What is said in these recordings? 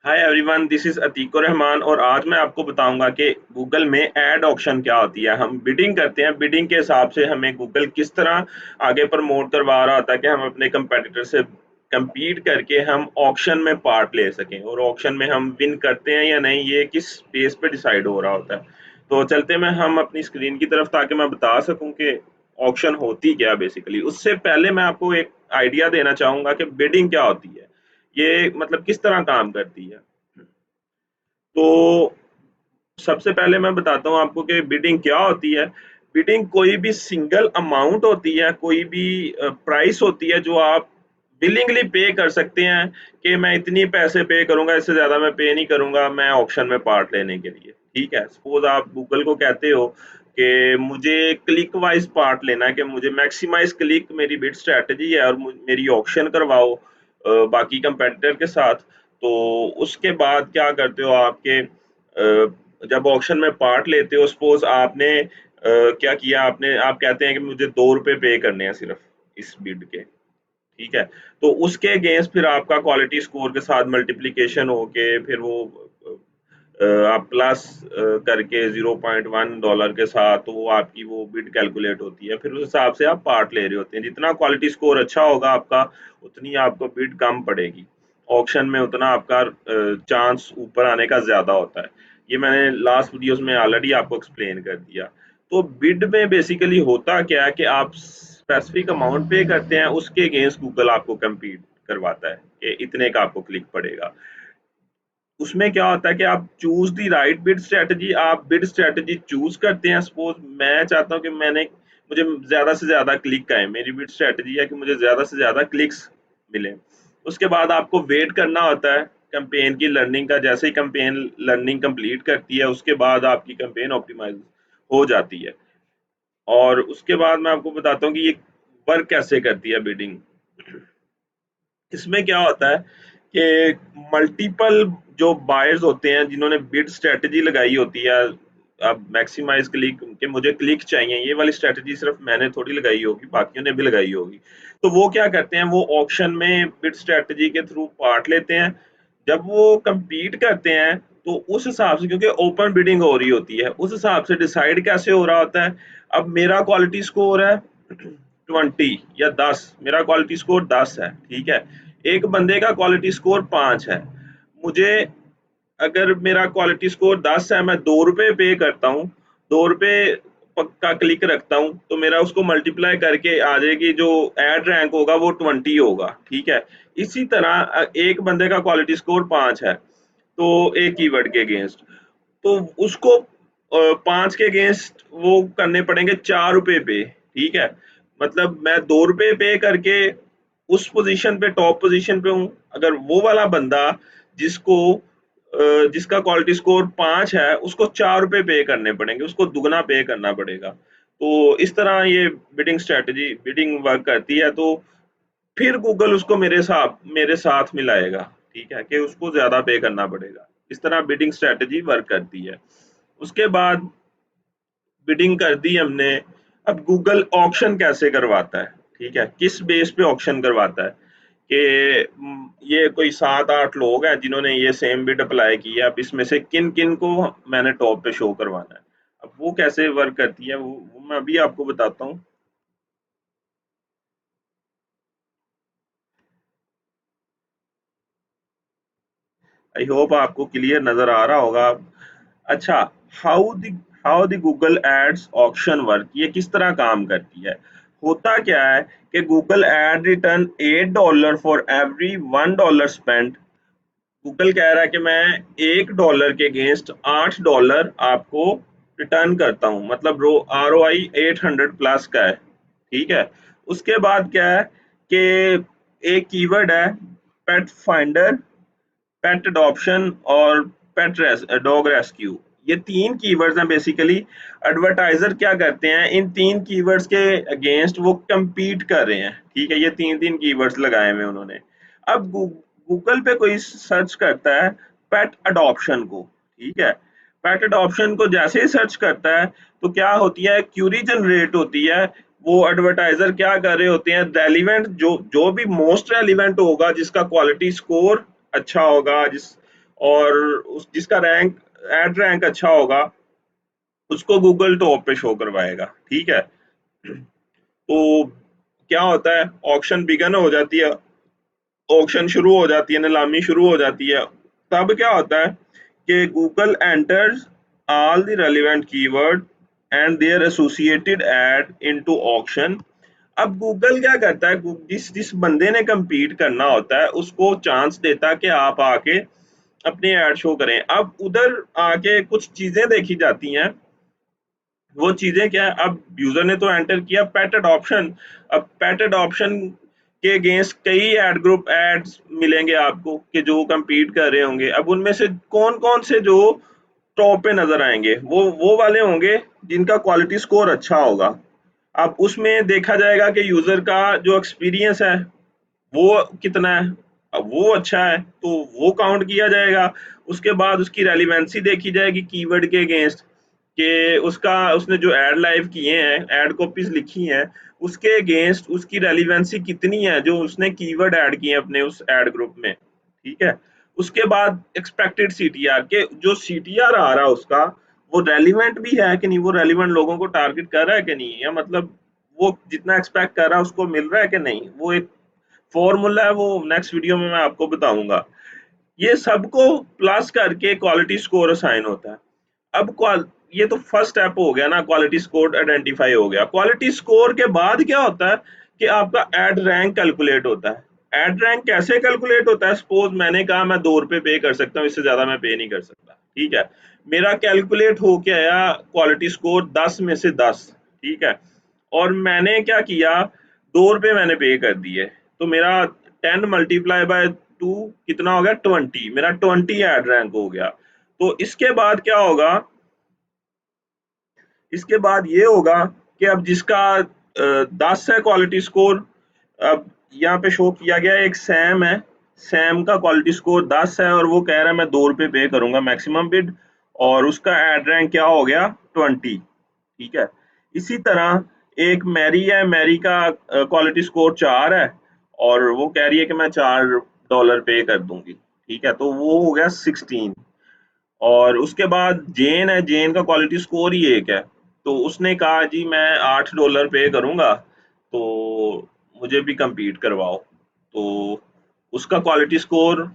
Hi everyone, this is Atiqur Rahman और आज मैं आपको बताऊंगा कि गूगल में एड ऑप्शन क्या होती है। हम बिडिंग करते हैं, बिडिंग के हिसाब से हमें गूगल किस तरह आगे प्रमोट करवा रहा होता है कि हम अपने कंपेटिटर से compete करके हम ऑक्शन में पार्ट ले सकें, और ऑक्शन में हम विन करते हैं या नहीं ये किस बेस पे डिसाइड हो रहा होता है। तो चलते हैं हम अपनी स्क्रीन की तरफ, ताकि मैं बता सकूं कि ऑक्शन होती क्या बेसिकली। उससे पहले मैं आपको एक आइडिया देना चाहूंगा कि बिडिंग क्या होती है, ये मतलब किस तरह काम करती है। तो सबसे पहले मैं बताता हूँ आपको कि बिडिंग क्या होती है। बिडिंग कोई भी सिंगल अमाउंट होती है, कोई भी प्राइस होती है जो आप विलिंगली पे कर सकते हैं कि मैं इतनी पैसे पे करूंगा, इससे ज़्यादा मैं पे नहीं करूंगा मैं ऑप्शन में पार्ट लेने के लिए। ठीक है, सपोज आप गूगल को कहते हो कि मुझे क्लिक वाइज पार्ट लेना है, कि मुझे मैक्सिमाइज क्लिक मेरी बिड स्ट्रैटेजी है और मेरी ऑप्शन करवाओ बाकी कंपेटिटर के साथ। तो उसके बाद क्या करते हो आपके जब ऑक्शन में पार्ट लेते हो, सपोज आपने क्या किया, आपने आप कहते हैं कि मुझे 2 रुपए पे करने हैं सिर्फ इस बिड के। ठीक है, तो उसके अगेंस्ट फिर आपका क्वालिटी स्कोर के साथ मल्टीप्लिकेशन होके फिर वो आप प्लस करके $0.1 के साथ, तो वो आपकी वो बिड कैलकुलेट होती है। फिर उस हिसाब से आप पार्ट ले रहे होते हैं। जितना क्वालिटी स्कोर अच्छा होगा आपका, उतनी आपको बिड कम पड़ेगी ऑक्शन में, उतना आपका चांस ऊपर आने का ज़्यादा होता है। ये मैंने लास्ट वीडियोस में ऑलरेडी आपको एक्सप्लेन कर दिया। तो बिड में बेसिकली होता क्या है कि आप स्पेसिफिक अमाउंट पे करते हैं, उसके अगेंस्ट गूगल आपको कम्पीट करवाता है कि इतने का आपको क्लिक पड़ेगा। उसमें क्या होता है कि आप चूज दी राइट बिड स्ट्रेटजी, आप बिड स्ट्रेटजी चूज करते हैं। सपोज मैं चाहता हूं कि मुझे ज्यादा से ज्यादा क्लिक आए, मेरी बिड स्ट्रेटजी है कि मुझे ज्यादा से ज्यादा क्लिक्स मिले। उसके बाद आपको वेट करना होता है कैंपेन की लर्निंग का। जैसे ही कैंपेन लर्निंग कंप्लीट करती है, उसके बाद आपकी कैंपेन ऑप्टिमाइज हो जाती है। और उसके बाद मैं आपको बताता हूँ कि ये वर्क कैसे करती है बिडिंग। इसमें क्या होता है कि मल्टीपल जो बायर्स होते हैं, जिन्होंने बिड स्ट्रेटजी लगाई होती है, अब मैक्सिमाइज क्लिक के मुझे क्लिक चाहिए, ये वाली स्ट्रेटजी सिर्फ मैंने थोड़ी लगाई होगी, बाकियों ने भी लगाई होगी। तो वो क्या करते हैं, वो ऑक्शन में बिड स्ट्रेटजी के थ्रू पार्ट लेते हैं। जब वो compete करते हैं, तो उस हिसाब से, क्योंकि ओपन बिडिंग हो रही होती है, उस हिसाब से डिसाइड कैसे हो रहा होता है। अब मेरा क्वालिटी स्कोर है 20 या 10, मेरा क्वालिटी स्कोर 10 है। ठीक है, एक बंदे का क्वालिटी स्कोर 5 है। मुझे, अगर मेरा क्वालिटी स्कोर 10 है, मैं 2 रुपए पे करता हूँ, 2 रुपए का क्लिक रखता हूँ, तो मेरा उसको मल्टीप्लाई करके आ जाएगी, जो एड रैंक होगा वो 20 होगा। ठीक है, इसी तरह एक बंदे का क्वालिटी स्कोर 5 है, तो एक कीवर्ड के अगेंस्ट, तो उसको 5 के अगेंस्ट वो करने पड़ेंगे 4 रुपए पे। ठीक है, मतलब मैं 2 रुपए पे करके उस पोजीशन पे, टॉप पोजीशन पे हूँ। अगर वो वाला बंदा जिसको जिसका क्वालिटी स्कोर 5 है, उसको 4 रुपए पे करने पड़ेंगे, उसको दुगना पे करना पड़ेगा। तो इस तरह ये बिडिंग स्ट्रेटजी, बिडिंग वर्क करती है। तो फिर गूगल उसको मेरे साथ मिलाएगा। ठीक है, कि उसको ज्यादा पे करना पड़ेगा। इस तरह बिडिंग स्ट्रेटजी वर्क करती है। उसके बाद बिडिंग कर दी हमने। अब गूगल ऑक्शन कैसे करवाता है, ठीक है, किस बेस पे ऑक्शन करवाता है कि ये कोई 7-8 लोग हैं जिन्होंने ये सेम बिड अप्लाई की है, अब इसमें से किन किन को मैंने टॉप पे शो करवाना है। अब वो कैसे वर्क करती है, वो मैं अभी आपको बताता हूँ। आई होप आपको क्लियर नजर आ रहा होगा। अच्छा, how the how the Google ads auction work, ये किस तरह काम करती है। होता क्या है कि Google ad return $8 for every $1 spent. Google कह रहा है कि मैं $1 के अगेंस्ट $8 आपको रिटर्न करता हूँ, मतलब ROI 800 प्लस का है। ठीक है, उसके बाद क्या है कि एक कीवर्ड है पेट फाइंडर, पेट अडॉप्शन और पेट डॉग रेस्क्यू। ये 3 कीवर्ड्स हैं बेसिकली। एडवर्टाइजर क्या करते हैं, इन 3 कीवर्ड्स के अगेंस्ट वो compete कर रहे हैं। ठीक है, ये 3-3 कीवर्ड्स लगाए हुए उन्होंने। अब गूगल पे कोई सर्च करता है पेट अडॉप्शन को। ठीक है, पेट अडॉप्शन को जैसे ही सर्च करता है, तो क्या होती है, क्यूरी जनरेट होती है। वो एडवर्टाइजर क्या कर रहे होते हैं, रेलिवेंट, जो जो भी मोस्ट रेलिवेंट होगा, जिसका क्वालिटी स्कोर अच्छा होगा, जिस और जिसका रैंक एड रैंक अच्छा होगा उसको गूगल टॉप पे शो करवाएगा। ठीक है, तो क्या होता है, ऑक्शन बिगन हो जाती है, ऑक्शन शुरू हो जाती है, नीलामी शुरू हो जाती है। तब क्या होता है कि Google enters all the relevant keyword and their associated ad into auction. अब गूगल क्या करता है, जिस जिस बंदे ने compete करना होता है उसको चांस देता है कि आप आके अपने ऐड शो करें। अब उधर आके कुछ चीजें देखी जाती हैं, वो चीजें क्या है, अब यूजर ने तो एंटर किया पेट अडॉप्शन। अब पेट अडॉप्शन के अगेंस्ट कई एड ग्रुप एड्स मिलेंगे आपको कि जो compete कर रहे होंगे। अब उनमें से कौन कौन से जो टॉप पे नजर आएंगे, वो वाले होंगे जिनका क्वालिटी स्कोर अच्छा होगा। अब उसमें देखा जाएगा कि यूजर का जो एक्सपीरियंस है वो कितना है। अब वो अच्छा है तो वो काउंट किया जाएगा। उसके बाद उसकी रेलिवेंसी देखी जाएगी कीवर्ड के अगेंस्ट, कि उसका उसने जो एड लाइव किए हैं, एड कॉपीज लिखी हैं, उसके अगेंस्ट उसकी रेलिवेंसी कितनी है जो उसने कीवर्ड ऐड किए हैं अपने उस एड ग्रुप में। ठीक है, उसके बाद एक्सपेक्टेड सीटीआर के जो सीटीआर आ रहा है उसका वो रेलिवेंट भी है कि नहीं, वो रेलिवेंट लोगों को टारगेट कर रहा है कि नहीं, या मतलब वो जितना एक्सपेक्ट कर रहा है उसको मिल रहा है कि नहीं। वो एक फॉर्मूला है, वो नेक्स्ट वीडियो में मैं आपको बताऊंगा। ये सबको प्लस करके क्वालिटी स्कोर असाइन होता है। अब ये तो फर्स्ट स्टेप हो गया ना, क्वालिटी स्कोर आइडेंटिफाई हो गया। क्वालिटी स्कोर के बाद क्या होता है कि आपका एड रैंक कैलकुलेट होता है। एड रैंक कैसे कैलकुलेट होता है, सपोज मैंने कहा मैं ₹2 पे कर सकता हूँ, इससे ज्यादा मैं पे नहीं कर सकता। ठीक है, मेरा कैलकुलेट हो के आया क्वालिटी स्कोर 10 में से 10। ठीक है, और मैंने क्या किया, ₹2 मैंने पे कर दिए, तो मेरा 10 × 2 कितना हो गया, 20। मेरा 20 एड रैंक हो गया। तो इसके बाद क्या होगा, इसके बाद ये होगा कि अब जिसका 10 है क्वालिटी स्कोर, अब यहाँ पे शो किया गया है, एक सैम है, सैम का क्वालिटी स्कोर 10 है और वो कह रहा है मैं ₹2 पे करूंगा मैक्सिमम बिड, और उसका एड रैंक क्या हो गया, 20। ठीक है, इसी तरह एक मैरी है, मैरी का क्वालिटी स्कोर 4 है और वो कह रही है कि मैं $4 पे कर दूंगी। ठीक है, तो वो हो गया 16। और उसके बाद जेन है, जेन का क्वालिटी स्कोर ही 1 है, तो उसने कहा जी मैं $8 पे करूंगा, तो मुझे भी compete करवाओ। तो उसका क्वालिटी स्कोर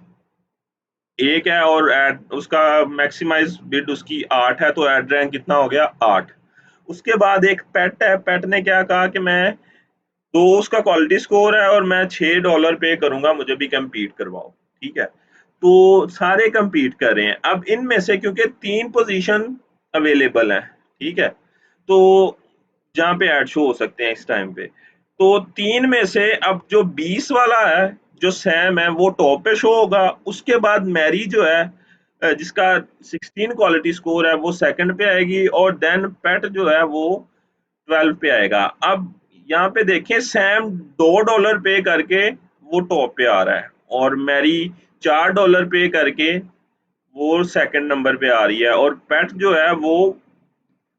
1 है और एड उसका मैक्सिमाइज बिड उसकी 8 है, तो एड रैंक कितना हो गया, 8। उसके बाद एक पेट है, पेट ने क्या कहा कि मैं, तो उसका क्वालिटी स्कोर है और मैं $6 पे करूंगा, मुझे भी compete करवाओ। ठीक है, तो सारे compete कर रहे हैं। अब इनमें से क्योंकि 3 पोजीशन अवेलेबल हैं, ठीक है, तो जहाँ पे ऐड शो हो सकते हैं इस टाइम पे, तो 3 में से अब जो 20 वाला है, जो सैम है वो टॉप पे शो होगा। उसके बाद मैरी जो है जिसका 16 क्वालिटी स्कोर है वो सेकंड पे आएगी, और देन पेट जो है वो 12 पे आएगा। अब यहाँ पे देखें, सैम $2 पे करके वो टॉप पे आ रहा है, और मैरी $4 पे करके वो सेकंड नंबर पे आ रही है, और पेट जो है वो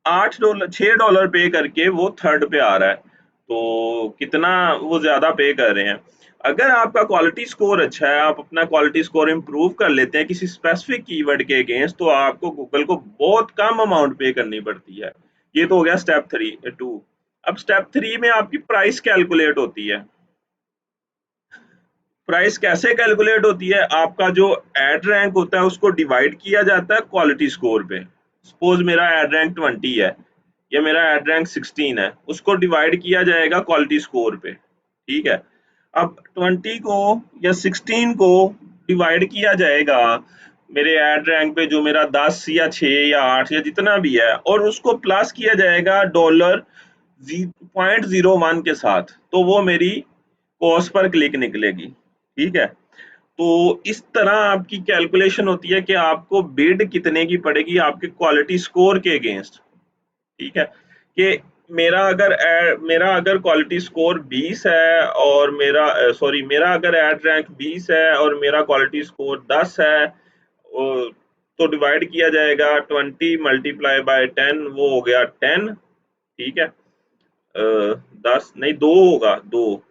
$6 पे करके वो थर्ड पे आ रहा है। तो कितना वो ज्यादा पे कर रहे हैं। अगर आपका क्वालिटी स्कोर अच्छा है, आप अपना क्वालिटी स्कोर इम्प्रूव कर लेते हैं किसी स्पेसिफिक कीवर्ड के अगेंस्ट, तो आपको गूगल को बहुत कम अमाउंट पे करनी पड़ती है। ये तो हो गया स्टेप 2। अब स्टेप 3 में आपकी प्राइस कैलकुलेट होती है। प्राइस कैसे कैलकुलेट होती है, आपका जो एड रैंक होता है उसको डिवाइड किया जाता है क्वालिटी स्कोर पे। सपोज मेरा एड रैंक 20 है या मेरा एड रैंक 16 है, उसको डिवाइड किया जाएगा क्वालिटी स्कोर पे। ठीक है, अब 20 को या 16 को डिवाइड किया जाएगा मेरे एड रैंक पे जो मेरा 10 या 6 या 8 या जितना भी है, और उसको प्लस किया जाएगा $0.01 के साथ, तो वो मेरी कॉस्ट पर क्लिक निकलेगी। ठीक है, तो इस तरह आपकी कैलकुलेशन होती है कि आपको बिड कितने की पड़ेगी आपके क्वालिटी स्कोर के अगेंस्ट। ठीक है, कि मेरा अगर क्वालिटी स्कोर 20 है और मेरा सॉरी मेरा अगर एड रैंक 20 है और मेरा क्वालिटी स्कोर 10 है, तो डिवाइड किया जाएगा 20 × 10, वो हो गया 10। ठीक है, 10 नहीं, 2 होगा, 2।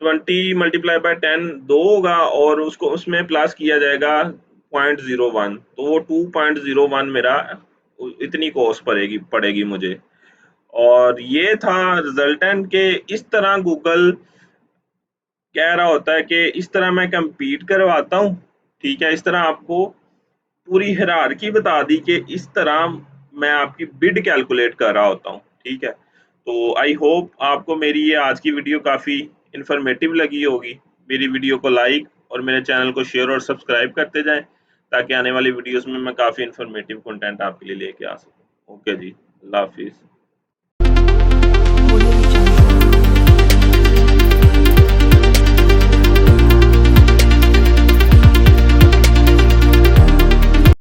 20 × 10 2 होगा, और उसको उसमें प्लस किया जाएगा 2.01, तो वो 2.01 मेरा इतनी कॉस्ट पड़ेगी मुझे। और ये था रिजल्टेंट के इस तरह गूगल कह रहा होता है कि इस तरह मैं compete करवाता हूँ, ठीक है? इस तरह आपको पूरी हायरार्की बता दी कि इस तरह मैं आपकी बिड कैलकुलेट कर रहा होता हूँ, ठीक है? तो आई होप आपको मेरी ये आज की वीडियो काफ़ी इन्फॉर्मेटिव लगी होगी। मेरी वीडियो को लाइक और मेरे चैनल को शेयर और सब्सक्राइब करते जाएँ, ताकि आने वाली वीडियोज़ में मैं काफ़ी इन्फॉर्मेटिव कंटेंट आपके लिए लेके आ सकूँ। ओके जी, अल्लाह हाफ़िज़।